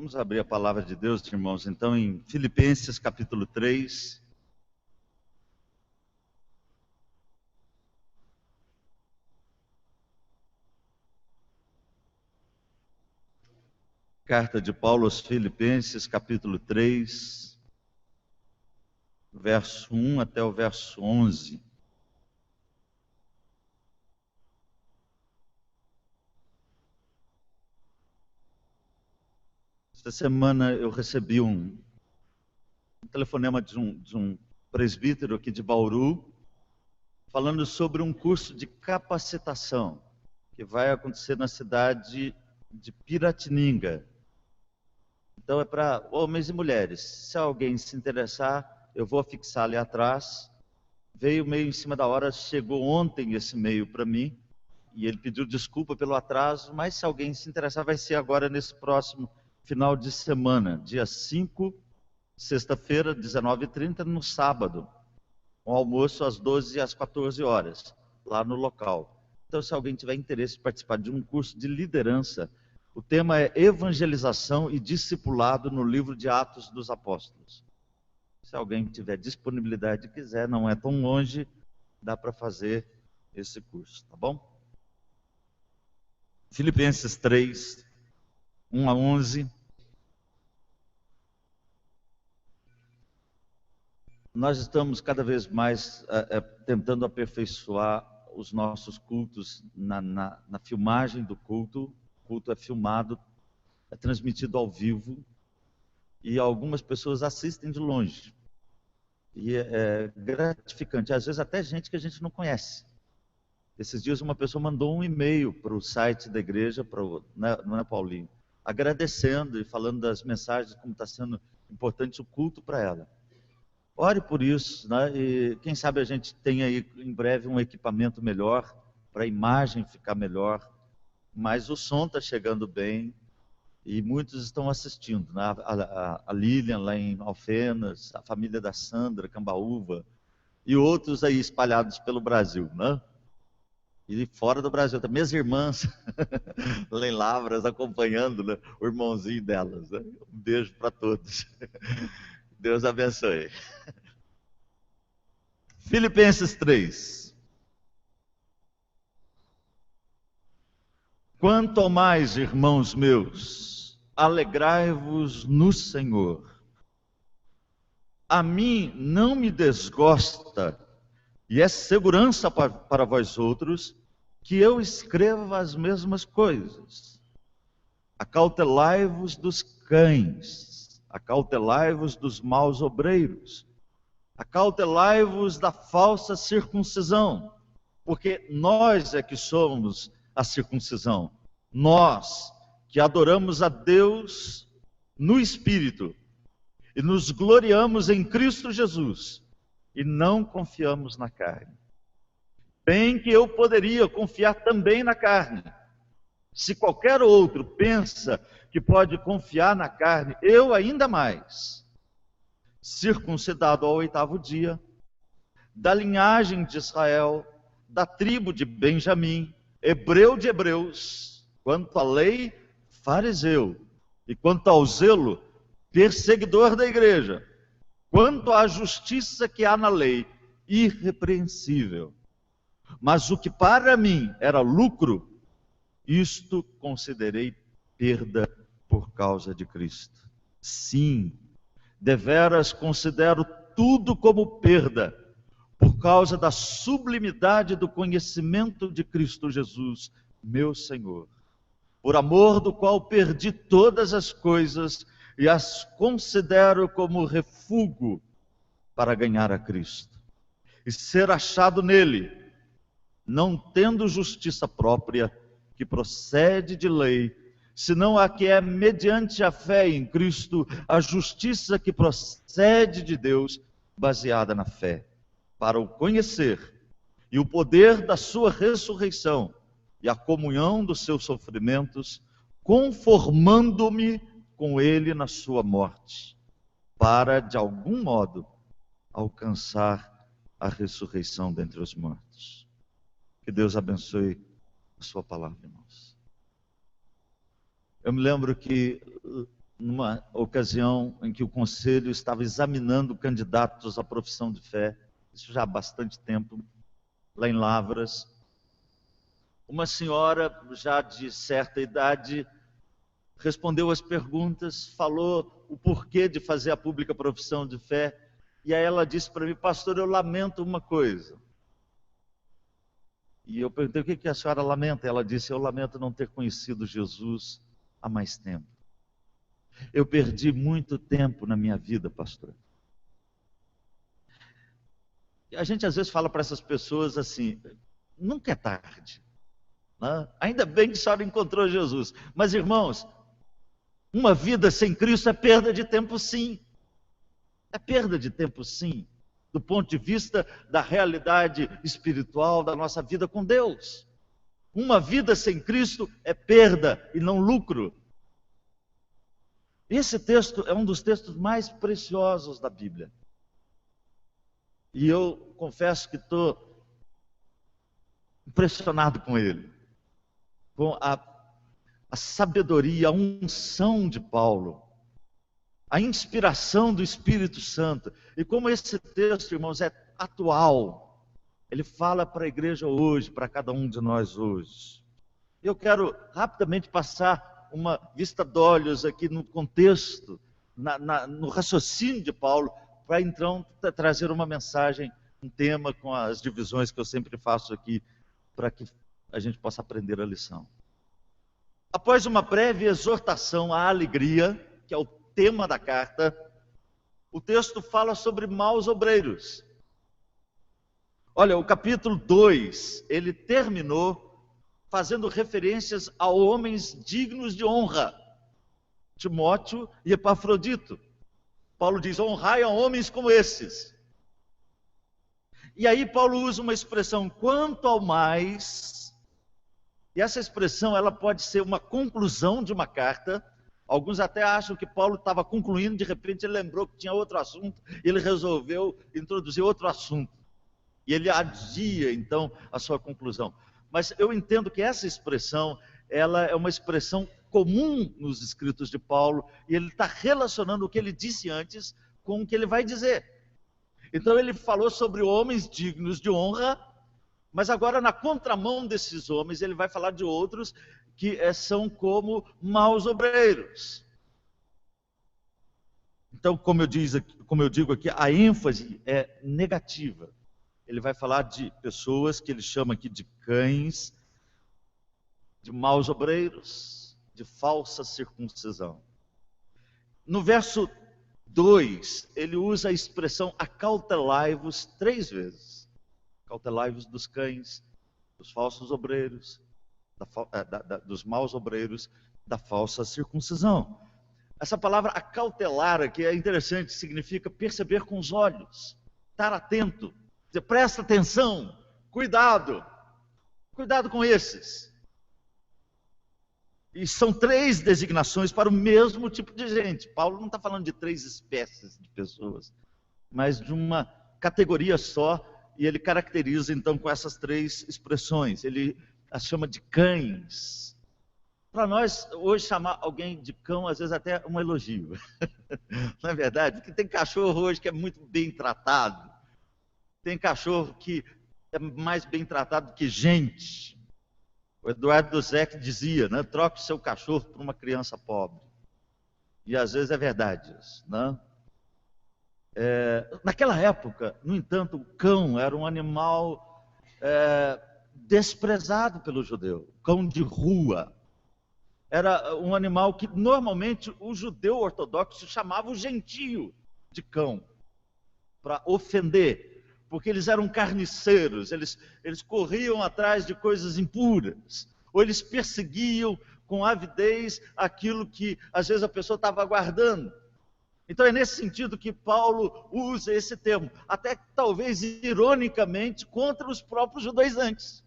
Vamos abrir a palavra de Deus, irmãos, então, em Filipenses capítulo 3. Carta de Paulo aos Filipenses, capítulo 3, verso 1 até o verso 11. Esta semana eu recebi um telefonema de um presbítero aqui de Bauru, falando sobre um curso de capacitação que vai acontecer na cidade de Piratininga. Então é para homens e mulheres. Se alguém se interessar, eu vou fixar ali atrás. Veio meio em cima da hora, chegou ontem esse e-mail para mim, e ele pediu desculpa pelo atraso, mas se alguém se interessar, vai ser agora nesse próximo final de semana, dia 5, sexta-feira, 19h30, no sábado, com almoço às 12 e às 14 horas, lá no local. Então, se alguém tiver interesse em participar de um curso de liderança, o tema é evangelização e discipulado no livro de Atos dos Apóstolos. Se alguém tiver disponibilidade e quiser, não é tão longe, dá para fazer esse curso, tá bom? Filipenses 3, 1 a 11. Nós estamos cada vez mais tentando aperfeiçoar os nossos cultos na filmagem do culto. O culto é filmado, é transmitido ao vivo, e algumas pessoas assistem de longe. E é gratificante, às vezes até gente que a gente não conhece. Esses dias uma pessoa mandou um e-mail para o site da igreja, não é Paulinho, agradecendo e falando das mensagens, como está sendo importante o culto para ela. Ore por isso, né? E quem sabe a gente tenha aí em breve um equipamento melhor, para a imagem ficar melhor, mas o som está chegando bem, e muitos estão assistindo, né? A Lilian lá em Alfenas, a família da Sandra, Cambaúva, e outros aí espalhados pelo Brasil, né? E fora do Brasil, também minhas irmãs lá em Lavras acompanhando, né? O irmãozinho delas, né? Um beijo para todos. Deus abençoe. Filipenses 3. Quanto ao mais, irmãos meus, alegrai-vos no Senhor. A mim não me desgosta, e é segurança para vós outros, que eu escreva as mesmas coisas. Acautelai-vos dos cães, acautelai-vos dos maus obreiros, acautelai-vos da falsa circuncisão, porque nós é que somos a circuncisão, nós que adoramos a Deus no Espírito e nos gloriamos em Cristo Jesus e não confiamos na carne. Bem que eu poderia confiar também na carne. Se qualquer outro pensa que pode confiar na carne, eu ainda mais. Circuncidado ao 8º dia, da linhagem de Israel, da tribo de Benjamim, hebreu de hebreus, quanto à lei, fariseu, e quanto ao zelo, perseguidor da igreja, quanto à justiça que há na lei, irrepreensível. Mas o que para mim era lucro, isto considerei perda por causa de Cristo. Sim, deveras considero tudo como perda, por causa da sublimidade do conhecimento de Cristo Jesus, meu Senhor, por amor do qual perdi todas as coisas e as considero como refúgio para ganhar a Cristo e ser achado nele, não tendo justiça própria que procede de lei, senão a que é mediante a fé em Cristo, a justiça que procede de Deus, baseada na fé, para o conhecer e o poder da sua ressurreição e a comunhão dos seus sofrimentos, conformando-me com ele na sua morte, para, de algum modo, alcançar a ressurreição dentre os mortos. Que Deus abençoe a sua palavra, irmãos. Eu me lembro que numa ocasião em que o conselho estava examinando candidatos à profissão de fé, isso já há bastante tempo, lá em Lavras. Uma senhora, já de certa idade, respondeu as perguntas, falou o porquê de fazer a pública profissão de fé, e aí ela disse para mim: pastor, eu lamento uma coisa. E eu perguntei: o que a senhora lamenta? Ela disse: eu lamento não ter conhecido Jesus há mais tempo. Eu perdi muito tempo na minha vida, pastor. A gente às vezes fala para essas pessoas assim: nunca é tarde, né? Ainda bem que a senhora encontrou Jesus. Mas, irmãos, uma vida sem Cristo é perda de tempo, sim. É perda de tempo, sim, do ponto de vista da realidade espiritual da nossa vida com Deus. Uma vida sem Cristo é perda e não lucro. Esse texto é um dos textos mais preciosos da Bíblia. E eu confesso que estou impressionado com ele, com a sabedoria, a unção de Paulo, a inspiração do Espírito Santo. E como esse texto, irmãos, é atual, ele fala para a igreja hoje, para cada um de nós hoje. Eu quero rapidamente passar uma vista de olhos aqui no contexto, no raciocínio de Paulo, para então trazer uma mensagem, um tema com as divisões que eu sempre faço aqui, para que a gente possa aprender a lição. Após uma breve exortação à alegria, que é o tema da carta, o texto fala sobre maus obreiros. Olha, o capítulo 2, ele terminou fazendo referências a homens dignos de honra, Timóteo e Epafrodito. Paulo diz: honrai a homens como esses. E aí Paulo usa uma expressão, quanto ao mais, e essa expressão ela pode ser uma conclusão de uma carta. Alguns até acham que Paulo estava concluindo, de repente ele lembrou que tinha outro assunto, e ele resolveu introduzir outro assunto. E ele adia, então, a sua conclusão. Mas eu entendo que essa expressão, ela é uma expressão comum nos escritos de Paulo, e ele está relacionando o que ele disse antes com o que ele vai dizer. Então ele falou sobre homens dignos de honra, mas agora na contramão desses homens, ele vai falar de outros que são como maus obreiros. Então, como eu digo aqui, a ênfase é negativa. Ele vai falar de pessoas que ele chama aqui de cães, de maus obreiros, de falsa circuncisão. No verso 2, ele usa a expressão acautelai-vos 3 vezes. Acautelai-vos dos cães, dos falsos obreiros, dos maus obreiros, da falsa circuncisão. Essa palavra acautelar aqui é interessante, significa perceber com os olhos, estar atento. Presta atenção, cuidado com esses. E são 3 designações para o mesmo tipo de gente. Paulo não está falando de 3 espécies de pessoas, mas de uma categoria só, e ele caracteriza então com essas 3 expressões. Ele as chama de cães. Para nós, hoje, chamar alguém de cão, às vezes até um elogio. Não é verdade? Porque tem cachorro hoje que é muito bem tratado. Tem cachorro que é mais bem tratado que gente. O Eduardo Duzec dizia, né? Troque seu cachorro por uma criança pobre. E às vezes é verdade isso, né? Naquela época, no entanto, o cão era um animal desprezado pelo judeu. Cão de rua. Era um animal que normalmente o judeu ortodoxo chamava o gentio de cão, para ofender. Porque eles eram carniceiros, eles corriam atrás de coisas impuras, ou eles perseguiam com avidez aquilo que às vezes a pessoa estava aguardando. Então é nesse sentido que Paulo usa esse termo, até talvez ironicamente contra os próprios judaizantes.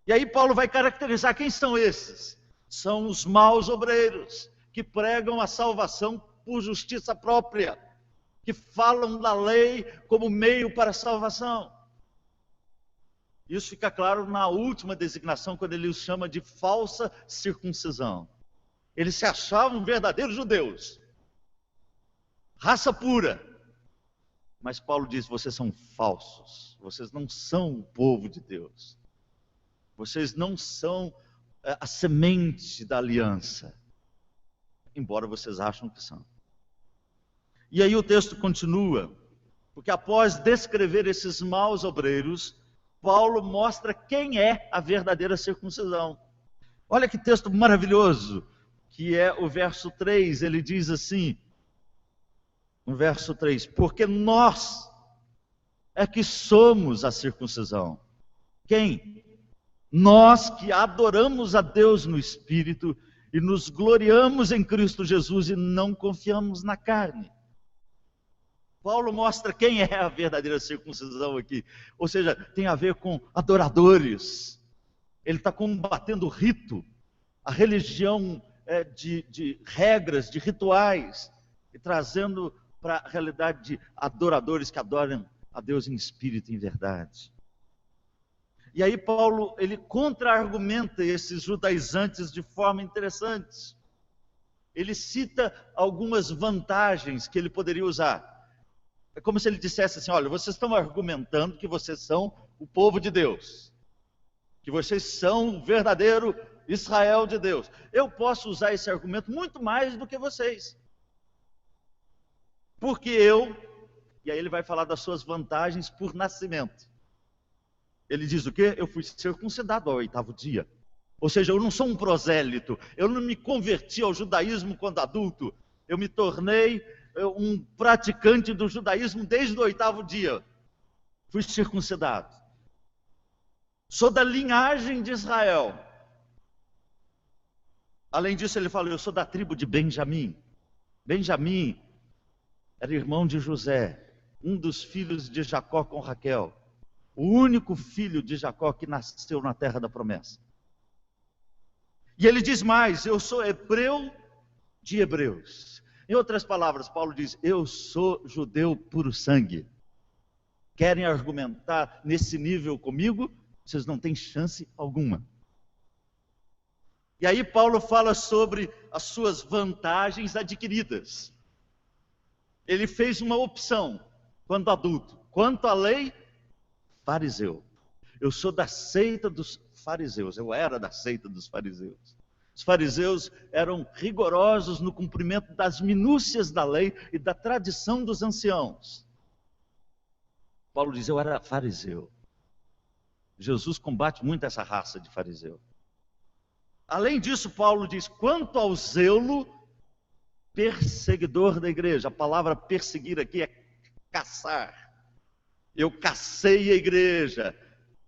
E aí Paulo vai caracterizar quem são esses. São os maus obreiros, que pregam a salvação por justiça própria, que falam da lei como meio para a salvação. Isso fica claro na última designação, quando ele os chama de falsa circuncisão. Eles se achavam verdadeiros judeus, raça pura. Mas Paulo diz: vocês são falsos, vocês não são o povo de Deus, vocês não são a semente da aliança, embora vocês acham que são. E aí o texto continua, porque após descrever esses maus obreiros, Paulo mostra quem é a verdadeira circuncisão. Olha que texto maravilhoso, que é o verso 3, ele diz assim, no verso 3, porque nós é que somos a circuncisão. Quem? Nós que adoramos a Deus no Espírito e nos gloriamos em Cristo Jesus e não confiamos na carne. Paulo mostra quem é a verdadeira circuncisão aqui. Ou seja, tem a ver com adoradores. Ele está combatendo o rito, a religião de regras, de rituais, e trazendo para a realidade de adoradores que adoram a Deus em espírito e em verdade. E aí Paulo, ele contra-argumenta esses judaizantes de forma interessante. Ele cita algumas vantagens que ele poderia usar. É como se ele dissesse assim: olha, vocês estão argumentando que vocês são o povo de Deus, que vocês são o verdadeiro Israel de Deus. Eu posso usar esse argumento muito mais do que vocês. Porque e aí ele vai falar das suas vantagens por nascimento. Ele diz o quê? Eu fui circuncidado ao 8º dia. Ou seja, eu não sou um prosélito, eu não me converti ao judaísmo quando adulto, eu me tornei um praticante do judaísmo desde o 8º dia. Fui circuncidado. Sou da linhagem de Israel. Além disso, ele fala: eu sou da tribo de Benjamim. Benjamim era irmão de José, um dos filhos de Jacó com Raquel, o único filho de Jacó que nasceu na terra da promessa. E ele diz mais: eu sou hebreu de hebreus. Em outras palavras, Paulo diz: eu sou judeu puro sangue. Querem argumentar nesse nível comigo? Vocês não têm chance alguma. E aí Paulo fala sobre as suas vantagens adquiridas. Ele fez uma opção quando adulto. Quanto à lei, fariseu. Eu sou da seita dos fariseus. Eu era da seita dos fariseus. Os fariseus eram rigorosos no cumprimento das minúcias da lei e da tradição dos anciãos. Paulo diz: eu era fariseu. Jesus combate muito essa raça de fariseu. Além disso, Paulo diz: quanto ao zelo, perseguidor da igreja. A palavra perseguir aqui é caçar. Eu cacei a igreja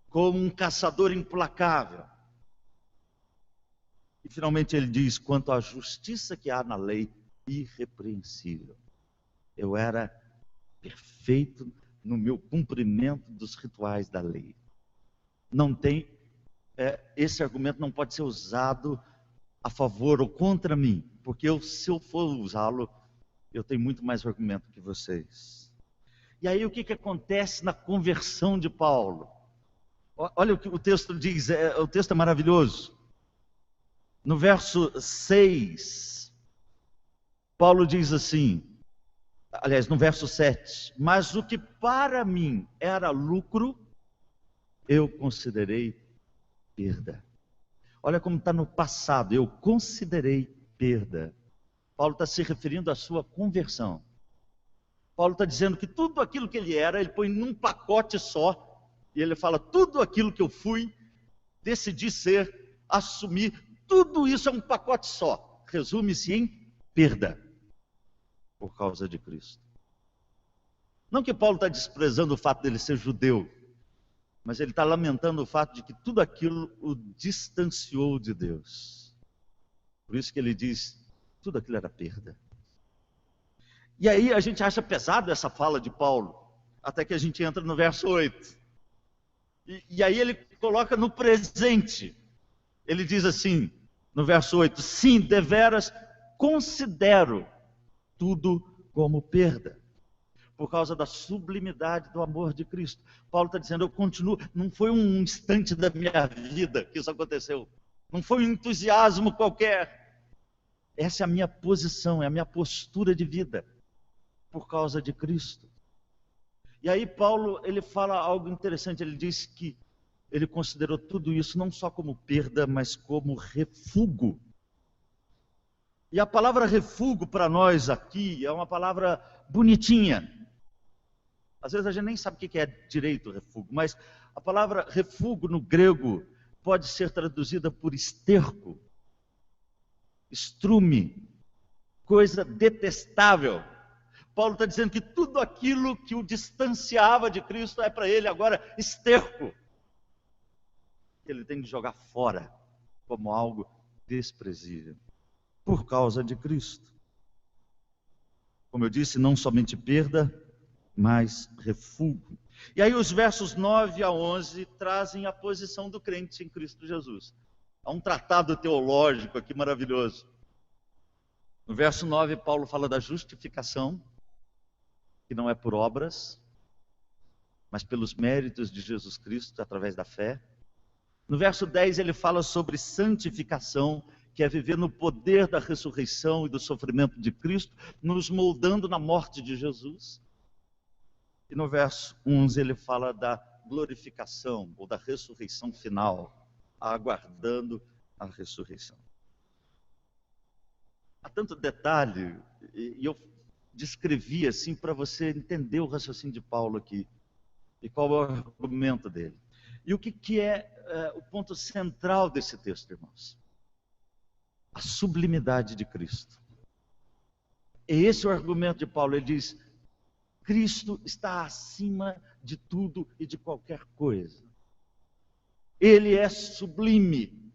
como um caçador implacável. E finalmente ele diz: quanto à justiça que há na lei, irrepreensível. Eu era perfeito no meu cumprimento dos rituais da lei. Não tem, esse argumento não pode ser usado a favor ou contra mim, porque se eu for usá-lo, eu tenho muito mais argumento que vocês. E aí o que acontece na conversão de Paulo? Olha o que o texto diz, o texto é maravilhoso. No verso 6, Paulo diz assim, aliás, no verso 7, mas o que para mim era lucro, eu considerei perda. Olha como está no passado: eu considerei perda. Paulo está se referindo à sua conversão. Paulo está dizendo que tudo aquilo que ele era, ele põe num pacote só, e ele fala: tudo aquilo que eu fui, decidi ser, assumir, tudo isso é um pacote só. Resume-se em perda, por causa de Cristo. Não que Paulo está desprezando o fato dele ser judeu, mas ele está lamentando o fato de que tudo aquilo o distanciou de Deus. Por isso que ele diz: tudo aquilo era perda. E aí a gente acha pesado essa fala de Paulo, até que a gente entra no verso 8. E aí ele coloca no presente. Ele diz assim, no verso 8: sim, deveras considero tudo como perda, por causa da sublimidade do amor de Cristo. Paulo está dizendo: eu continuo, não foi um instante da minha vida que isso aconteceu, não foi um entusiasmo qualquer, Essa é a minha posição, é a minha postura de vida, por causa de Cristo. E aí Paulo, ele fala algo interessante, ele diz que ele considerou tudo isso não só como perda, mas como refúgio. E a palavra refúgio para nós aqui é uma palavra bonitinha. Às vezes a gente nem sabe o que é direito refúgio, mas a palavra refúgio no grego pode ser traduzida por esterco, estrume, coisa detestável. Paulo está dizendo que tudo aquilo que o distanciava de Cristo é para ele agora esterco. Ele tem que jogar fora como algo desprezível, por causa de Cristo. Como eu disse, não somente perda, mas refúgio. E aí os versos 9 a 11 trazem a posição do crente em Cristo Jesus. Há um tratado teológico aqui maravilhoso. No verso 9, Paulo fala da justificação, que não é por obras, mas pelos méritos de Jesus Cristo, através da fé. No verso 10, ele fala sobre santificação, que é viver no poder da ressurreição e do sofrimento de Cristo, nos moldando na morte de Jesus. E no verso 11, ele fala da glorificação, ou da ressurreição final, aguardando a ressurreição. Há tanto detalhe, e eu descrevi assim para você entender o raciocínio de Paulo aqui, e qual é o argumento dele. E o que é o ponto central desse texto, irmãos? A sublimidade de Cristo. É esse o argumento de Paulo. Ele diz: Cristo está acima de tudo e de qualquer coisa. Ele é sublime.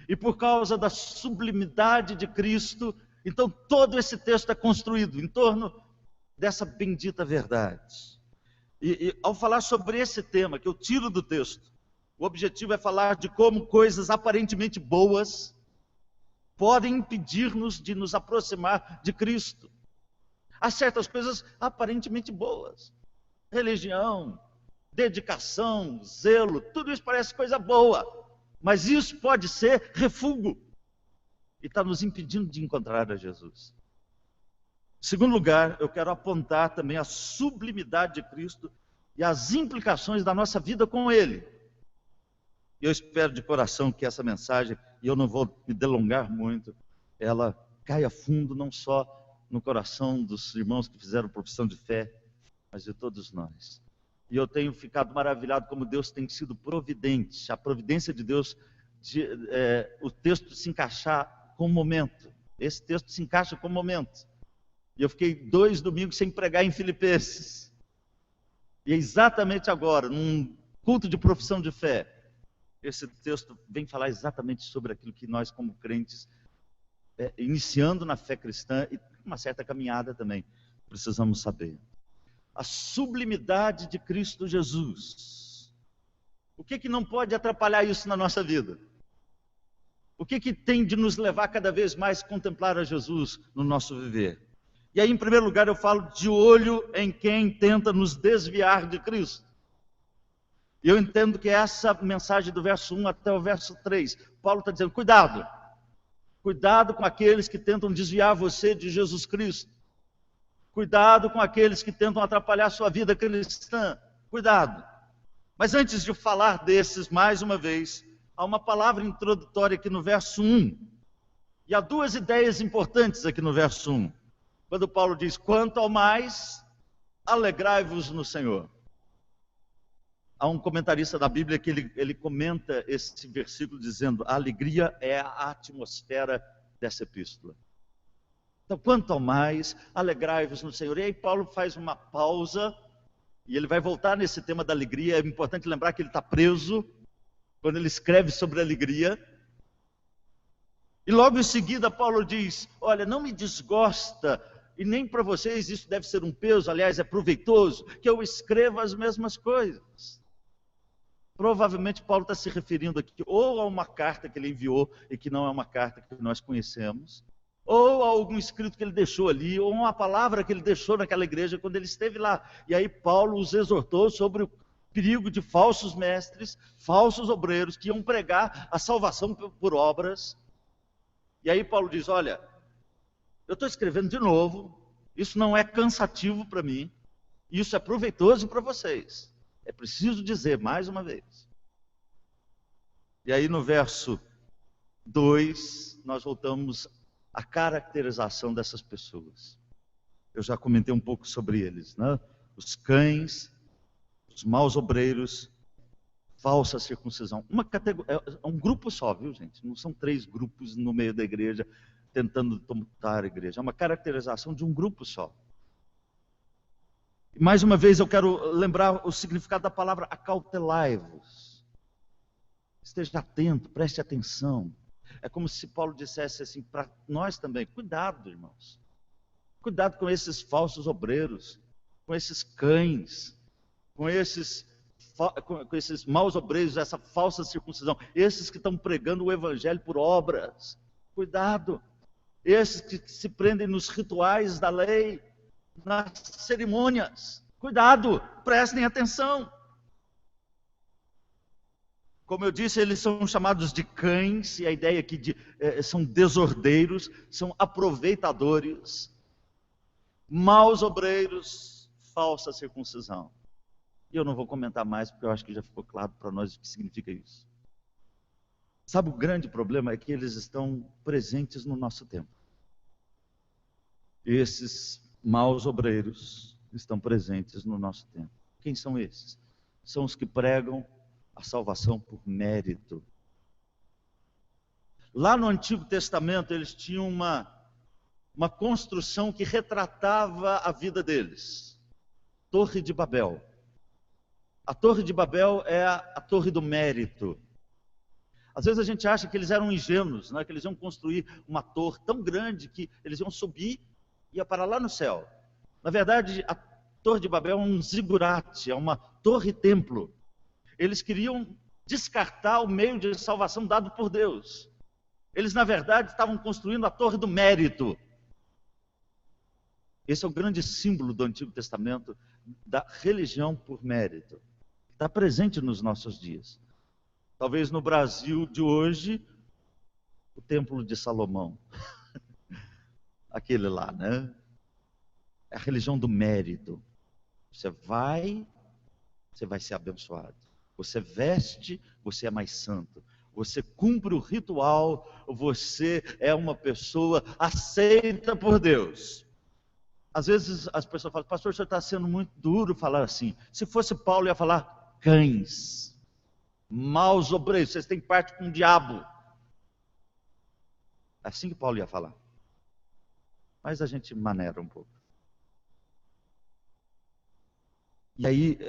E por causa da sublimidade de Cristo, então todo esse texto é construído em torno dessa bendita verdade. E ao falar sobre esse tema, que eu tiro do texto, o objetivo é falar de como coisas aparentemente boas podem impedir-nos de nos aproximar de Cristo. Há certas coisas aparentemente boas. Religião, dedicação, zelo, tudo isso parece coisa boa. Mas isso pode ser refúgio. E está nos impedindo de encontrar a Jesus. Em segundo lugar, eu quero apontar também a sublimidade de Cristo e as implicações da nossa vida com Ele. Eu espero de coração que essa mensagem, e eu não vou me delongar muito, ela caia fundo não só no coração dos irmãos que fizeram profissão de fé, mas de todos nós. E eu tenho ficado maravilhado como Deus tem sido providente, a providência de Deus, o texto se encaixar com o momento. Esse texto se encaixa com o momento. E eu fiquei 2 domingos sem pregar em Filipenses. E é exatamente agora, num culto de profissão de fé, esse texto vem falar exatamente sobre aquilo que nós, como crentes, iniciando na fé cristã e uma certa caminhada também, precisamos saber. A sublimidade de Cristo Jesus. O que não pode atrapalhar isso na nossa vida? O que tem de nos levar cada vez mais a contemplar a Jesus no nosso viver? E aí, em primeiro lugar, eu falo de olho em quem tenta nos desviar de Cristo. E eu entendo que essa mensagem do verso 1 até o verso 3, Paulo está dizendo: cuidado, cuidado com aqueles que tentam desviar você de Jesus Cristo. Cuidado com aqueles que tentam atrapalhar a sua vida cristã. Cuidado. Mas antes de falar desses, mais uma vez, há uma palavra introdutória aqui no verso 1. E há 2 ideias importantes aqui no verso 1. Quando Paulo diz: quanto ao mais, alegrai-vos no Senhor. Há um comentarista da Bíblia que ele comenta esse versículo dizendo: a alegria é a atmosfera dessa epístola. Então, quanto ao mais, alegrai-vos no Senhor. E aí Paulo faz uma pausa, e ele vai voltar nesse tema da alegria. É importante lembrar que ele está preso, quando ele escreve sobre a alegria. E logo em seguida Paulo diz: olha, não me desgosta, e nem para vocês isso deve ser um peso, aliás é proveitoso, que eu escreva as mesmas coisas. Provavelmente Paulo está se referindo aqui ou a uma carta que ele enviou, e que não é uma carta que nós conhecemos, ou algum escrito que ele deixou ali, ou uma palavra que ele deixou naquela igreja quando ele esteve lá. E aí Paulo os exortou sobre o perigo de falsos mestres, falsos obreiros, que iam pregar a salvação por obras. E aí Paulo diz: olha, Eu estou escrevendo de novo, isso não é cansativo para mim, isso é proveitoso para vocês. É preciso dizer mais uma vez. E aí no verso 2, nós voltamos à caracterização dessas pessoas. Eu já comentei um pouco sobre eles, né? Os cães, os maus obreiros, falsa circuncisão. É um grupo só, viu, gente? Não são 3 grupos no meio da igreja tentando tomar a igreja. É uma caracterização de um grupo só. E mais uma vez eu quero lembrar o significado da palavra acautelai-vos. Esteja atento, preste atenção. É como se Paulo dissesse assim para nós também: cuidado, irmãos. Cuidado com esses falsos obreiros, com esses cães, com esses maus obreiros, essa falsa circuncisão, esses que estão pregando o evangelho por obras. Cuidado. Esses que se prendem nos rituais da lei, nas cerimônias. Cuidado, prestem atenção. Como eu disse, eles são chamados de cães, e a ideia aqui são desordeiros, são aproveitadores, maus obreiros, falsa circuncisão. E eu não vou comentar mais, porque eu acho que já ficou claro para nós o que significa isso. Sabe, o grande problema é que eles estão presentes no nosso tempo. Esses maus obreiros estão presentes no nosso tempo. Quem são esses? São os que pregam a salvação por mérito. Lá no Antigo Testamento, eles tinham uma construção que retratava a vida deles. Torre de Babel. A Torre de Babel é a torre do mérito. Às vezes a gente acha que eles eram ingênuos, né? Que eles iam construir uma torre tão grande que eles iam subir e ia parar lá no céu. Na verdade, a Torre de Babel é um zigurate, é uma torre-templo. Eles queriam descartar o meio de salvação dado por Deus. Eles, na verdade, estavam construindo a Torre do Mérito. Esse é o grande símbolo do Antigo Testamento, da religião por mérito. Está presente nos nossos dias. Talvez no Brasil de hoje, o Templo de Salomão. Aquele lá, né? É a religião do mérito. Você vai ser abençoado. Você veste, você é mais santo. Você cumpre o ritual, você é uma pessoa aceita por Deus. Às vezes as pessoas falam: pastor, o senhor está sendo muito duro falar assim. Se fosse Paulo, ia falar cães, maus obreiros, vocês têm parte com o diabo. É assim que Paulo ia falar. Mas a gente maneira um pouco. E aí,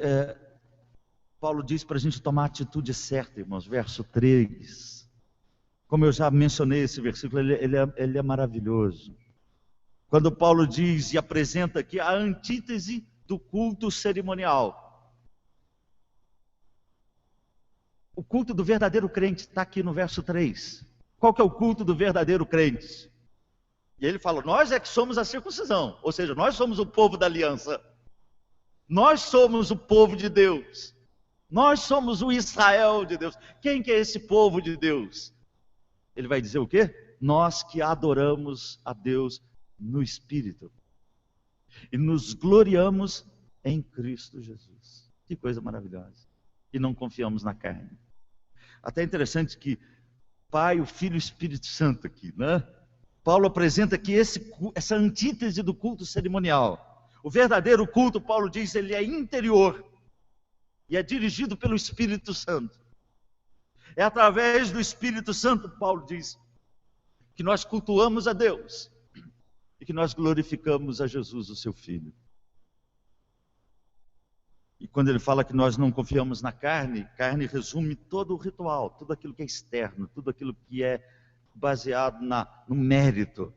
Paulo diz para a gente tomar a atitude certa, irmãos, verso 3. Como eu já mencionei esse versículo, ele é maravilhoso. Quando Paulo diz e apresenta aqui a antítese do culto cerimonial. O culto do verdadeiro crente está aqui no verso 3. Qual que é o culto do verdadeiro crente? E ele fala: nós é que somos a circuncisão, ou seja, nós somos o povo da aliança. Nós somos o povo de Deus. Nós somos o Israel de Deus. Quem que é esse povo de Deus? Ele vai dizer o quê? Nós que adoramos a Deus no Espírito. E nos gloriamos em Cristo Jesus. Que coisa maravilhosa. E não confiamos na carne. Até interessante que Pai, o Filho e o Espírito Santo aqui, né? Paulo apresenta aqui essa antítese do culto cerimonial. O verdadeiro culto, Paulo diz, ele é interior e é dirigido pelo Espírito Santo. É através do Espírito Santo, Paulo diz, que nós cultuamos a Deus e que nós glorificamos a Jesus, o seu Filho. E quando ele fala que nós não confiamos na carne, carne resume todo o ritual, tudo aquilo que é externo, tudo aquilo que é baseado no mérito.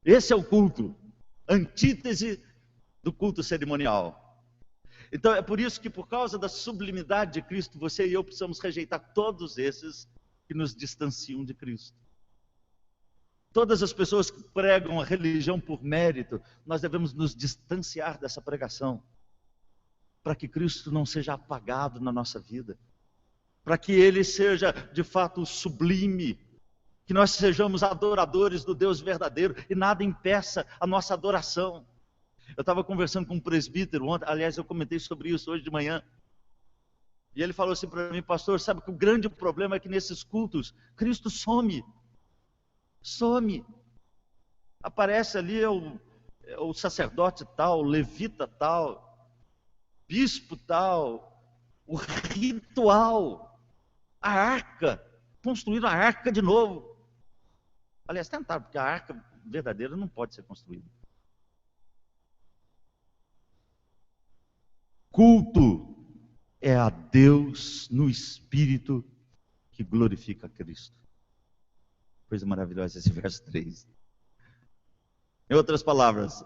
Esse é o culto. Antítese do culto cerimonial. Então é por isso que, por causa da sublimidade de Cristo, você e eu precisamos rejeitar todos esses que nos distanciam de Cristo. Todas as pessoas que pregam a religião por mérito, nós devemos nos distanciar dessa pregação, para que Cristo não seja apagado na nossa vida, para que Ele seja de fato sublime, que nós sejamos adoradores do Deus verdadeiro e nada impeça a nossa adoração. Eu estava conversando com um presbítero ontem, aliás, eu comentei sobre isso hoje de manhã, e ele falou assim para mim: pastor, sabe que o grande problema é que nesses cultos, Cristo some. Aparece ali o sacerdote tal, o levita tal, bispo tal, o ritual, a arca, construíram a arca de novo. Aliás, tentaram, porque a arca verdadeira não pode ser construída. Culto é a Deus no Espírito que glorifica a Cristo. Coisa maravilhosa esse verso 3. Em outras palavras,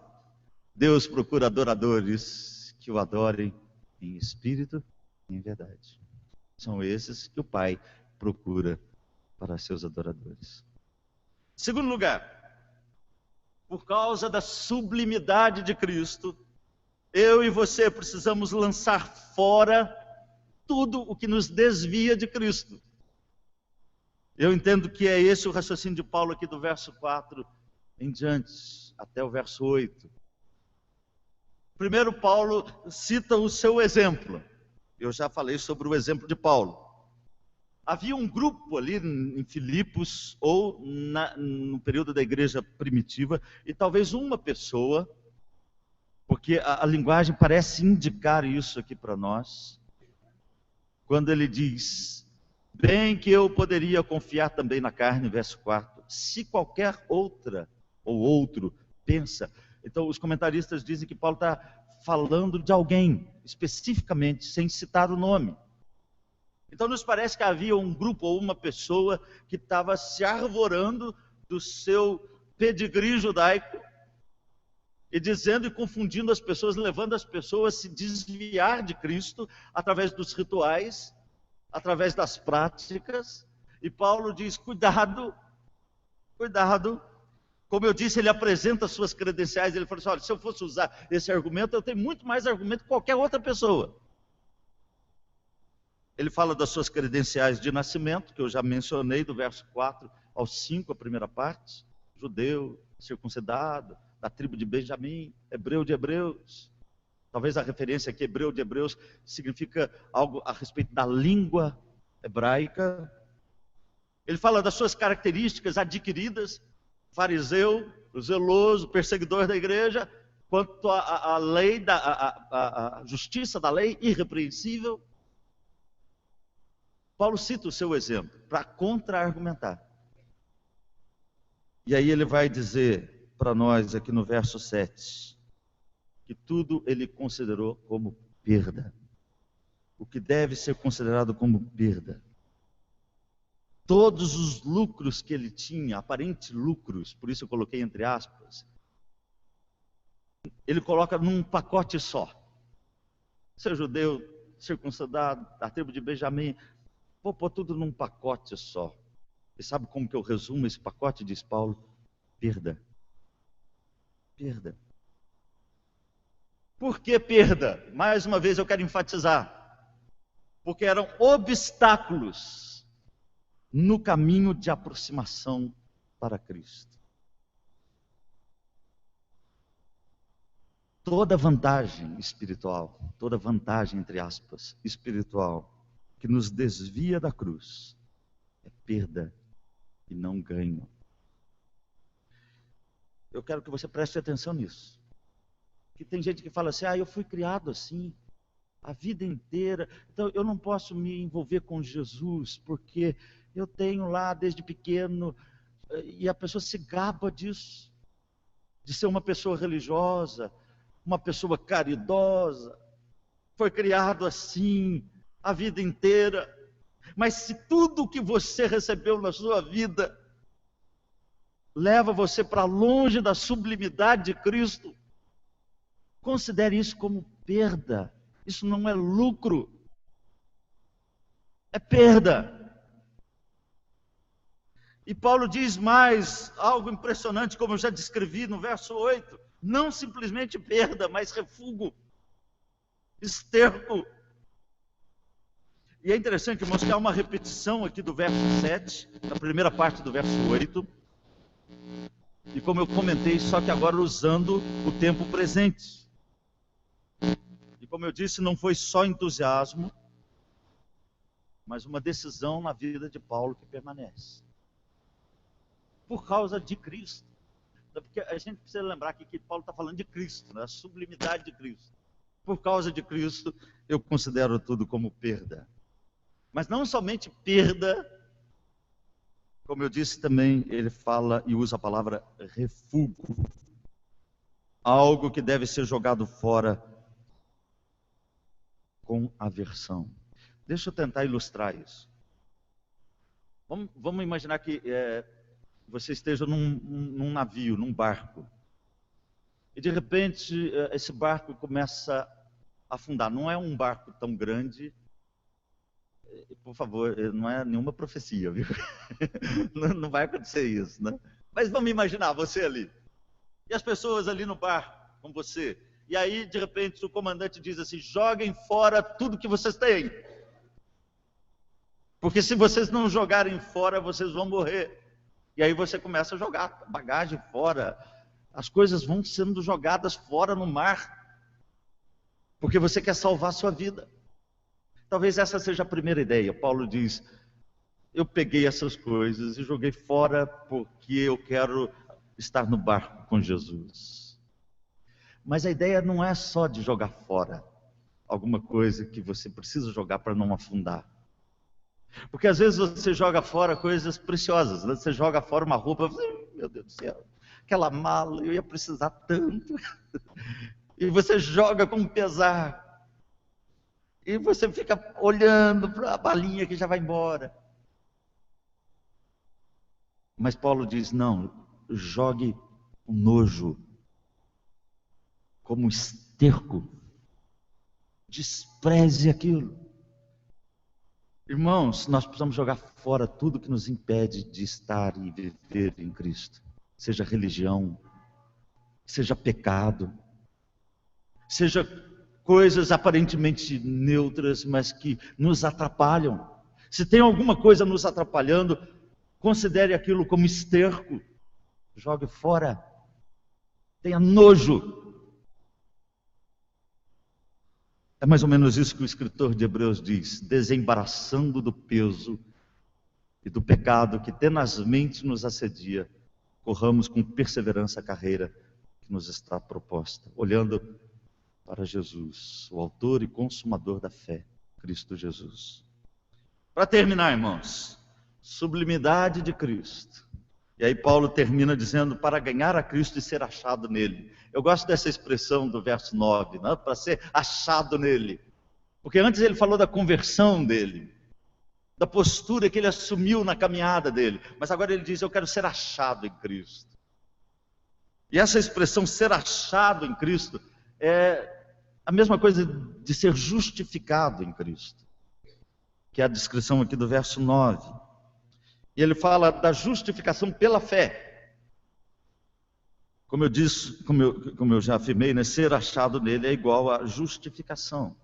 Deus procura adoradores que o adorem em espírito e em verdade. São esses que o Pai procura para seus adoradores. Segundo lugar, por causa da sublimidade de Cristo, eu e você precisamos lançar fora tudo o que nos desvia de Cristo. Eu entendo que é esse o raciocínio de Paulo aqui do verso 4 em diante, até o verso 8. Primeiro, Paulo cita o seu exemplo. Eu já falei sobre o exemplo de Paulo. Havia um grupo ali em Filipos, ou no período da igreja primitiva, e talvez uma pessoa, porque a linguagem parece indicar isso aqui para nós, quando ele diz: bem que eu poderia confiar também na carne, verso 4, se qualquer outra ou outro pensa. Então os comentaristas dizem que Paulo está falando de alguém, especificamente, sem citar o nome. Então nos parece que havia um grupo ou uma pessoa que estava se arvorando do seu pedigree judaico, e dizendo e confundindo as pessoas, levando as pessoas a se desviar de Cristo, através dos rituais, através das práticas. E Paulo diz: cuidado, cuidado. Como eu disse, ele apresenta as suas credenciais, ele fala assim: olha, se eu fosse usar esse argumento, eu tenho muito mais argumento que qualquer outra pessoa. Ele fala das suas credenciais de nascimento, que eu já mencionei, do verso 4 ao 5, a primeira parte: judeu, circuncidado, da tribo de Benjamim, hebreu de hebreus. Talvez a referência aqui, hebreu de hebreus, significa algo a respeito da língua hebraica. Ele fala das suas características adquiridas: fariseu, zeloso, perseguidor da igreja, quanto à lei, a justiça da lei, irrepreensível. Paulo cita o seu exemplo para contra-argumentar. E aí ele vai dizer para nós aqui no verso 7, que tudo ele considerou como perda. O que deve ser considerado como perda. Todos os lucros que ele tinha, aparentes lucros, por isso eu coloquei entre aspas, ele coloca num pacote só. Ser judeu, circuncidado, da tribo de Benjamim, vou pôr tudo num pacote só. E sabe como que eu resumo esse pacote, diz Paulo? Perda. Perda. Por que perda? Mais uma vez eu quero enfatizar. Porque eram obstáculos no caminho de aproximação para Cristo. Toda vantagem espiritual, toda vantagem, entre aspas, espiritual, que nos desvia da cruz, é perda e não ganho. Eu quero que você preste atenção nisso. Que tem gente que fala assim: eu fui criado assim, a vida inteira, então eu não posso me envolver com Jesus, porque eu tenho lá desde pequeno, e a pessoa se gaba disso, de ser uma pessoa religiosa, uma pessoa caridosa, foi criado assim, a vida inteira. Mas se tudo que você recebeu na sua vida leva você para longe da sublimidade de Cristo, considere isso como perda. Isso não é lucro, é perda. E Paulo diz mais algo impressionante, como eu já descrevi no verso 8: não simplesmente perda, mas refúgio, esterco. E é interessante, irmãos, que há uma repetição aqui do verso 7, da primeira parte do verso 8. E como eu comentei, só que agora usando o tempo presente. E como eu disse, não foi só entusiasmo, mas uma decisão na vida de Paulo que permanece. Por causa de Cristo. Porque a gente precisa lembrar aqui que Paulo está falando de Cristo, né? A sublimidade de Cristo. Por causa de Cristo, eu considero tudo como perda. Mas não somente perda, como eu disse também, ele fala e usa a palavra refúgio. Algo que deve ser jogado fora com aversão. Deixa eu tentar ilustrar isso. Vamos imaginar que você esteja num navio, num barco. E de repente esse barco começa a afundar. Não é um barco tão grande. Por favor, não é nenhuma profecia, viu? Não vai acontecer isso, né? Mas vamos imaginar você ali. E as pessoas ali no barco com você. E aí, de repente, o comandante diz assim: joguem fora tudo que vocês têm. Porque se vocês não jogarem fora, vocês vão morrer. E aí você começa a jogar bagagem fora. As coisas vão sendo jogadas fora no mar. Porque você quer salvar a sua vida. Talvez essa seja a primeira ideia. Paulo diz: eu peguei essas coisas e joguei fora porque eu quero estar no barco com Jesus. Mas a ideia não é só de jogar fora alguma coisa que você precisa jogar para não afundar. Porque às vezes você joga fora coisas preciosas, né? Você joga fora uma roupa, meu Deus do céu, aquela mala, eu ia precisar tanto. E você joga com pesar. E você fica olhando para a balinha que já vai embora. Mas Paulo diz: não, jogue o nojo como esterco. Despreze aquilo. Irmãos, nós precisamos jogar fora tudo que nos impede de estar e viver em Cristo. Seja religião, seja pecado, seja coisas aparentemente neutras, mas que nos atrapalham. Se tem alguma coisa nos atrapalhando, considere aquilo como esterco. Jogue fora. Tenha nojo. É mais ou menos isso que o escritor de Hebreus diz: desembaraçando do peso e do pecado que tenazmente nos assedia, corramos com perseverança a carreira que nos está proposta, olhando para Jesus, o autor e consumador da fé, Cristo Jesus. Para terminar, irmãos, sublimidade de Cristo. E aí Paulo termina dizendo: para ganhar a Cristo e ser achado nele. Eu gosto dessa expressão do verso 9, né? Para ser achado nele. Porque antes ele falou da conversão dele, da postura que ele assumiu na caminhada dele. Mas agora ele diz: eu quero ser achado em Cristo. E essa expressão, ser achado em Cristo, é a mesma coisa de ser justificado em Cristo, que é a descrição aqui do verso 9. E ele fala da justificação pela fé. Como eu disse, como eu já afirmei, né, ser achado nele é igual a justificação.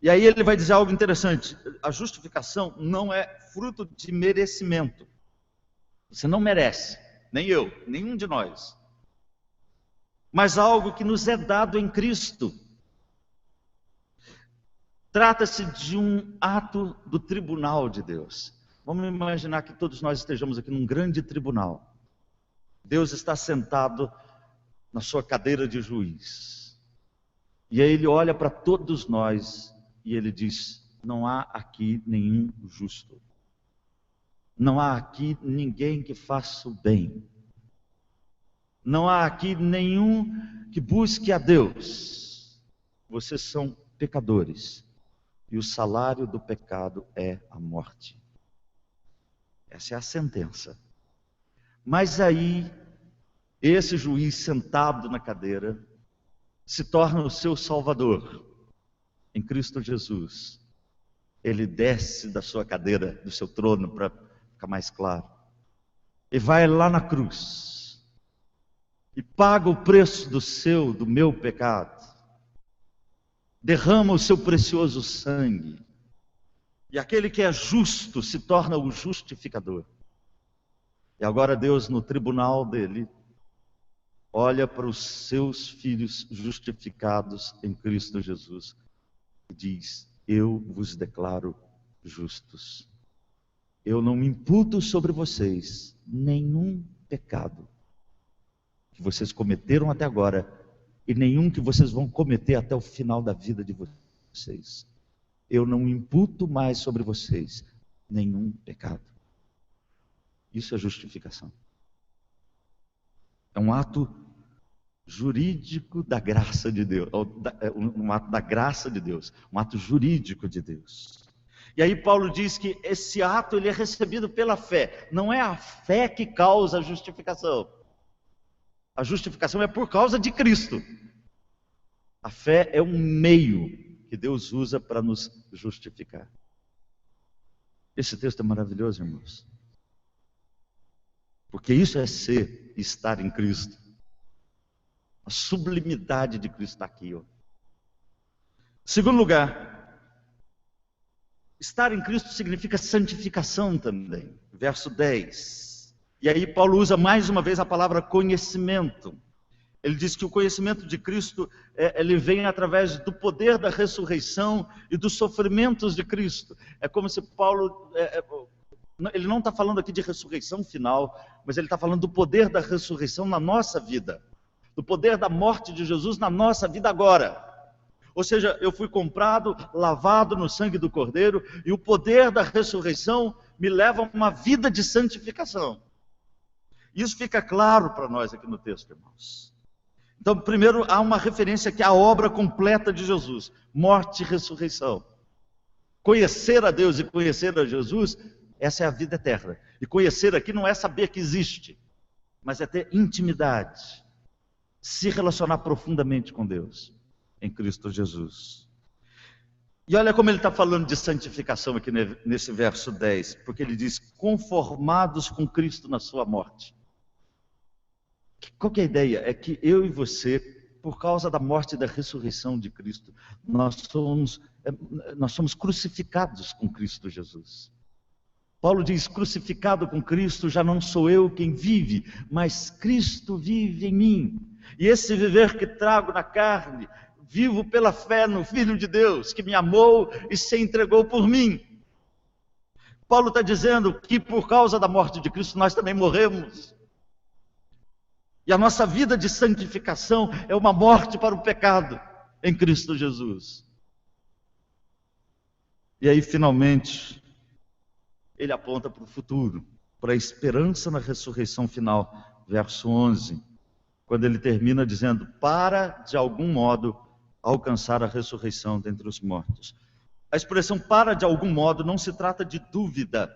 E aí ele vai dizer algo interessante: a justificação não é fruto de merecimento. Você não merece, nem eu, nenhum de nós. Mas algo que nos é dado em Cristo. Trata-se de um ato do tribunal de Deus. Vamos imaginar que todos nós estejamos aqui num grande tribunal. Deus está sentado na sua cadeira de juiz. E aí ele olha para todos nós e ele diz: não há aqui nenhum justo. Não há aqui ninguém que faça o bem. Não há aqui nenhum que busque a Deus. Vocês são pecadores. E o salário do pecado é a morte. Essa é a sentença. Mas aí, esse juiz sentado na cadeira se torna o seu salvador. Em Cristo Jesus. Ele desce da sua cadeira, do seu trono, para ficar mais claro. E vai lá na cruz. E paga o preço do meu pecado. Derrama o seu precioso sangue. E aquele que é justo se torna o justificador. E agora Deus, no tribunal dele, olha para os seus filhos justificados em Cristo Jesus e diz: eu vos declaro justos. Eu não imputo sobre vocês nenhum pecado que vocês cometeram até agora e nenhum que vocês vão cometer até o final da vida de vocês. Eu não imputo mais sobre vocês nenhum pecado. Isso é justificação. É um ato jurídico da graça de Deus, um ato da graça de Deus, um ato jurídico de Deus. E aí Paulo diz que esse ato ele é recebido pela fé. Não é a fé que causa a justificação. A justificação é por causa de Cristo. A fé é um meio que Deus usa para nos justificar. Esse texto é maravilhoso, irmãos. Porque isso é ser e estar em Cristo. A sublimidade de Cristo está aqui. Ó. Segundo lugar, estar em Cristo significa santificação também. Verso 10. E aí Paulo usa mais uma vez a palavra conhecimento. Ele diz que o conhecimento de Cristo, ele vem através do poder da ressurreição e dos sofrimentos de Cristo. É como se Paulo, ele não está falando aqui de ressurreição final, mas ele está falando do poder da ressurreição na nossa vida. Do poder da morte de Jesus na nossa vida agora. Ou seja, eu fui comprado, lavado no sangue do Cordeiro, e o poder da ressurreição me leva a uma vida de santificação. Isso fica claro para nós aqui no texto, irmãos. Então, primeiro, há uma referência aqui à obra completa de Jesus, morte e ressurreição. Conhecer a Deus e conhecer a Jesus, essa é a vida eterna. E conhecer aqui não é saber que existe, mas é ter intimidade, se relacionar profundamente com Deus, em Cristo Jesus. E olha como ele está falando de santificação aqui nesse verso 10, porque ele diz, conformados com Cristo na sua morte. Qual que é a ideia? É que eu e você, por causa da morte e da ressurreição de Cristo, nós somos crucificados com Cristo Jesus. Paulo diz, crucificado com Cristo, já não sou eu quem vive, mas Cristo vive em mim. E esse viver que trago na carne, vivo pela fé no Filho de Deus, que me amou e se entregou por mim. Paulo está dizendo que por causa da morte de Cristo, nós também morremos. E a nossa vida de santificação é uma morte para o pecado em Cristo Jesus. E aí, finalmente, ele aponta para o futuro, para a esperança na ressurreição final, verso 11, quando ele termina dizendo, para, de algum modo, alcançar a ressurreição dentre os mortos. A expressão para, de algum modo, não se trata de dúvida.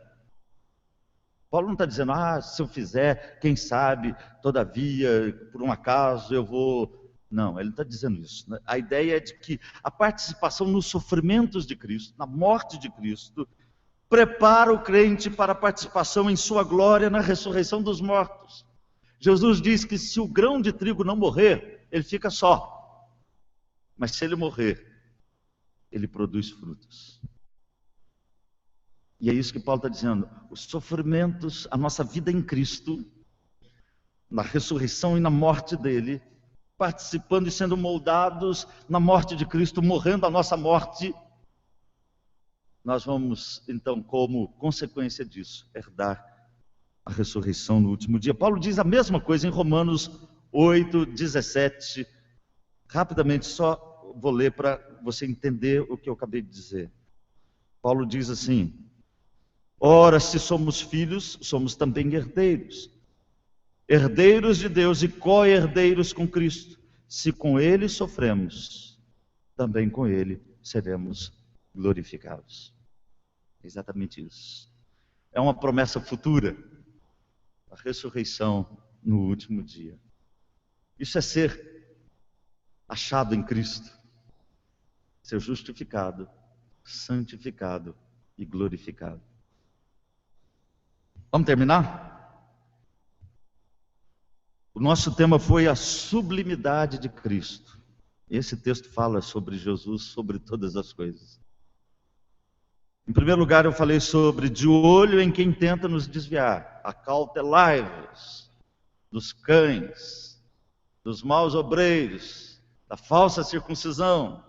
Paulo não está dizendo, se eu fizer, quem sabe, todavia, por um acaso, eu vou... Não, ele não está dizendo isso. A ideia é de que a participação nos sofrimentos de Cristo, na morte de Cristo, prepara o crente para a participação em sua glória na ressurreição dos mortos. Jesus diz que se o grão de trigo não morrer, ele fica só. Mas se ele morrer, ele produz frutos. E é isso que Paulo está dizendo. Os sofrimentos, a nossa vida em Cristo, na ressurreição e na morte dele, participando e sendo moldados na morte de Cristo, morrendo a nossa morte, nós vamos, então, como consequência disso, herdar a ressurreição no último dia. Paulo diz a mesma coisa em Romanos 8, 17. Rapidamente, só vou ler para você entender o que eu acabei de dizer. Paulo diz assim, ora, se somos filhos, somos também herdeiros. Herdeiros de Deus e co-herdeiros com Cristo. Se com Ele sofremos, também com Ele seremos glorificados. É exatamente isso. É uma promessa futura. A ressurreição no último dia. Isso é ser achado em Cristo. Ser justificado, santificado e glorificado. Vamos terminar? O nosso tema foi a sublimidade de Cristo. Esse texto fala sobre Jesus, sobre todas as coisas. Em primeiro lugar, eu falei sobre de olho em quem tenta nos desviar. Acautelai-vos dos cães, dos maus obreiros, da falsa circuncisão.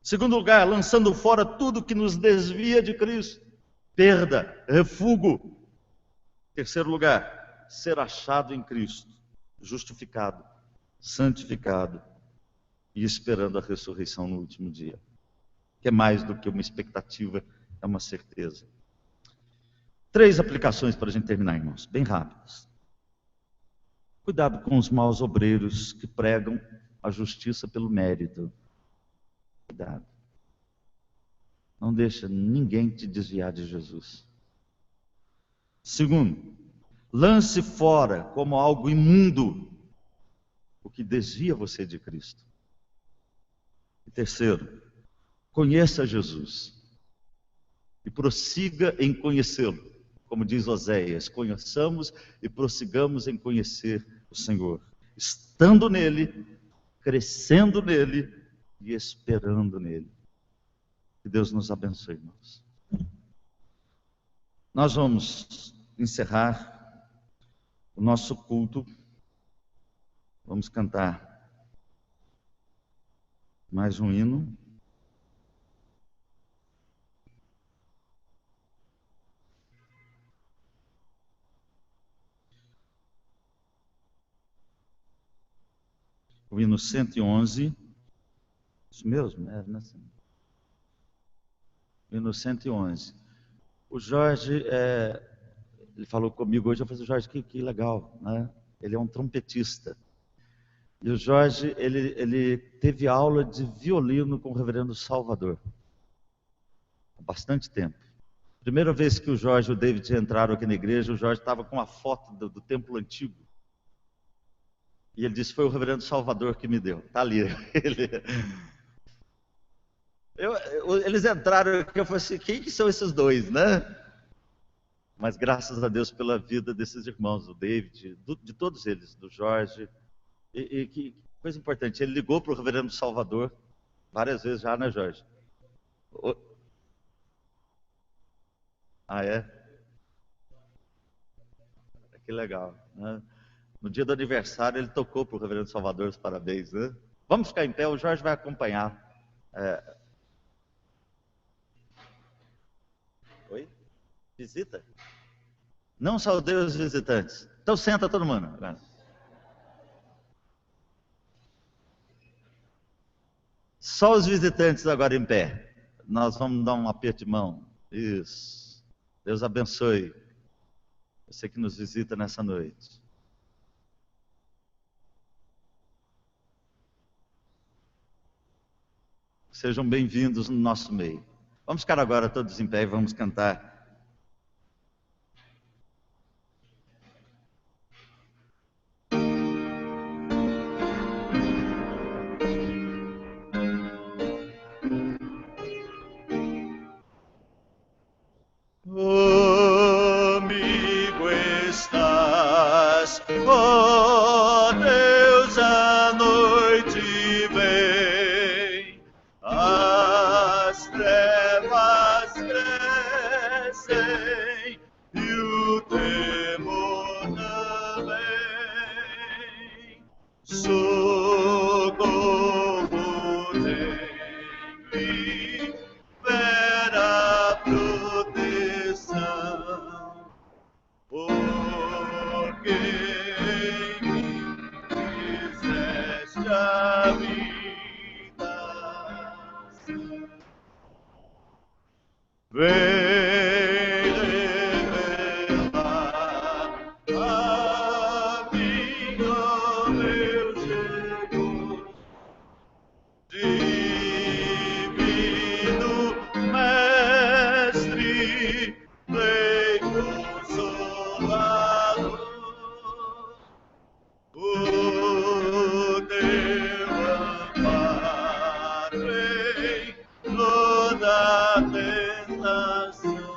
Em segundo lugar, lançando fora tudo que nos desvia de Cristo. Perda, refúgio. Em terceiro lugar, ser achado em Cristo, justificado, santificado e esperando a ressurreição no último dia. Que é mais do que uma expectativa, é uma certeza. 3 aplicações para a gente terminar, irmãos, bem rápidas. Cuidado com os maus obreiros que pregam a justiça pelo mérito. Cuidado. Não deixa ninguém te desviar de Jesus. Segundo, lance fora como algo imundo o que desvia você de Cristo. E terceiro, conheça Jesus e prossiga em conhecê-lo. Como diz Oséias, conheçamos e prossigamos em conhecer o Senhor, estando nele, crescendo nele e esperando nele. Que Deus nos abençoe, irmãos. Nós vamos encerrar o nosso culto. Vamos cantar mais um hino. O hino 111. Isso mesmo? O hino 111. O Jorge, ele falou comigo hoje, eu falei, Jorge, que legal, né? Ele é um trompetista. E o Jorge, ele teve aula de violino com o reverendo Salvador. Há bastante tempo. Primeira vez que o Jorge e o David entraram aqui na igreja, o Jorge estava com uma foto do templo antigo. E ele disse, foi o reverendo Salvador que me deu. Está ali. Eles entraram aqui, eu falei assim, quem que são esses dois, né? Mas graças a Deus pela vida desses irmãos, do David, de todos eles, do Jorge. E que coisa importante, ele ligou para o reverendo Salvador várias vezes já, né, Jorge? Ah, é? Que legal, né? No dia do aniversário, ele tocou para o reverendo Salvador os parabéns, né? Vamos ficar em pé, o Jorge vai acompanhar. Oi? Visita? Não saudei os visitantes. Então senta todo mundo. Só os visitantes agora em pé. Nós vamos dar um aperto de mão. Isso. Deus abençoe você que nos visita nessa noite. Sejam bem-vindos no nosso meio. Vamos ficar agora todos em pé e vamos cantar. Amigo estás, ó Deus, a noite vem, as trevas crescem e o temor também. Socorro tem, vera proteção, porque em mim fizeste habitação. Vem revelar a mim, ó meu Jesus, divino Mestre, Rei Consolador, o teu amparo em toda tentação,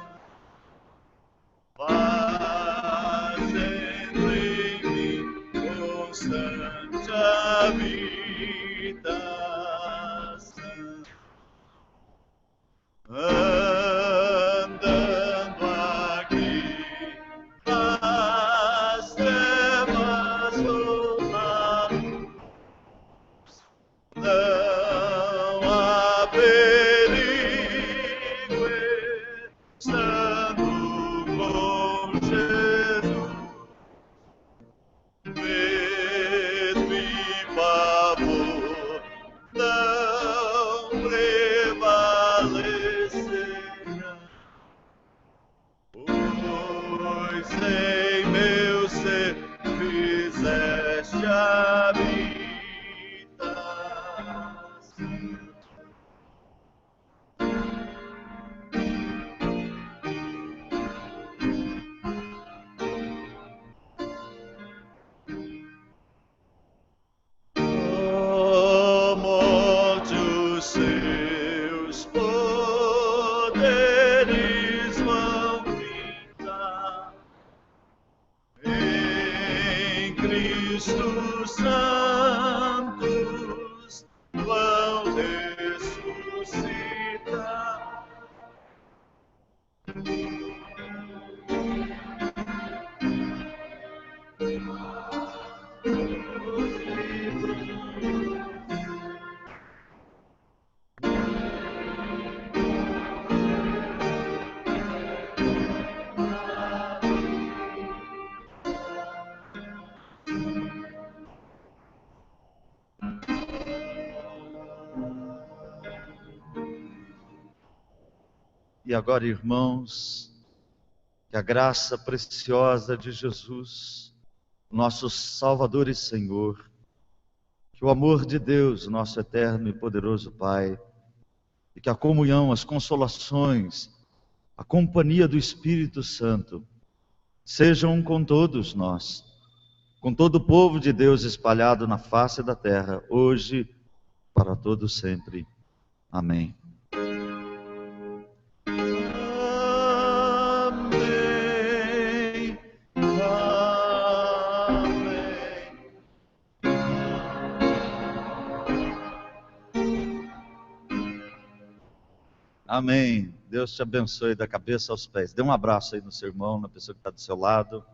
fazendo em mim constante habitação. em meu ser fizeste habitar. Seus poderes vão ficar em Cristo, santos vão ressuscitar. E agora, irmãos, que a graça preciosa de Jesus, nosso Salvador e Senhor, que o amor de Deus, nosso eterno e poderoso Pai, e que a comunhão, as consolações, a companhia do Espírito Santo, sejam com todos nós, com todo o povo de Deus espalhado na face da terra, hoje, para todo sempre. Amém. Amém. Deus te abençoe da cabeça aos pés. Dê um abraço aí no seu irmão, na pessoa que está do seu lado.